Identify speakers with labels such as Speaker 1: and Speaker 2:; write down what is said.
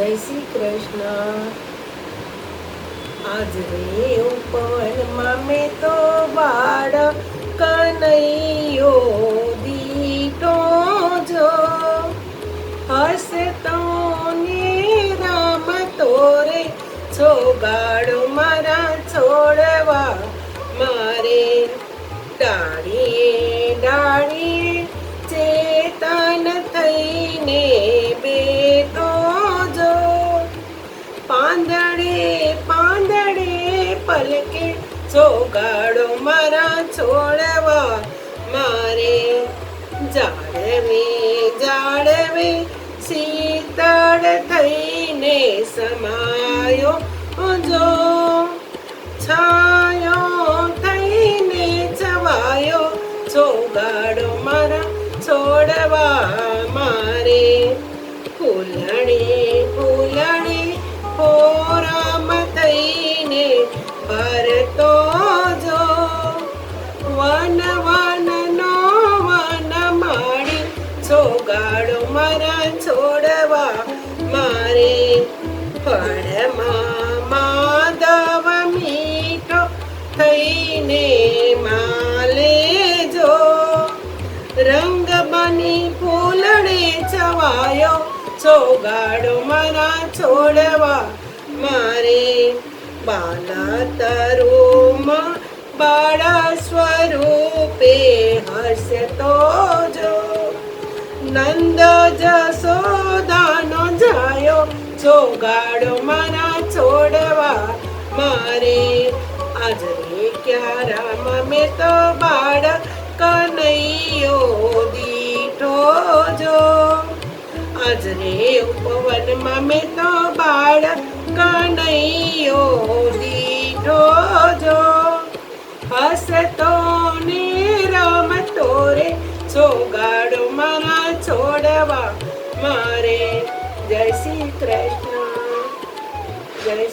Speaker 1: જય શ્રી કૃષ્ણ. આજ રે ઉપવનમાં મેં તો બાળ કનૈયો દીઠો જો હસતો ને રમતો રે છોગાડો મારા છોડવા મારે ડાળીએ ડાળીએ ચેતન થઈને બેઠો જો પાંદડે પાંદડે પલકે ચોગાડો મારા છોડવા મારે જાળવે જાળવે શીતળ થઈને સમાયો જો છાયો થઈને છવાયો ચોગાડો મારા છોડવા મારે ફૂલણે ફૂલણે ફોરમ થઈને ભરતો જો વન વનનો વન માળી છોગાડો મારા છોડવા મારે ફળમાં માધવ મીઠો થઈને માલે જો રંગ બની ફૂલડે છવાયો છોગાડો મારા છોડવા મારે બાલા તરુમાં બાળા સ્વરૂપે હસતો જો નંદ જસોદાનો જાયો છોગાડો મારા છોડવા મારે આજ રે ક્યારામ મેં તો બાળ કનૈયો દીઠો જો આજ રે ઉપવનમાં મેં તો બાળ કનૈયો દીઠો જો હસતો ને રમતો રે છોગાડો મારા છોડવા મારે જય શ્રી કૃષ્ણ જય શ્રી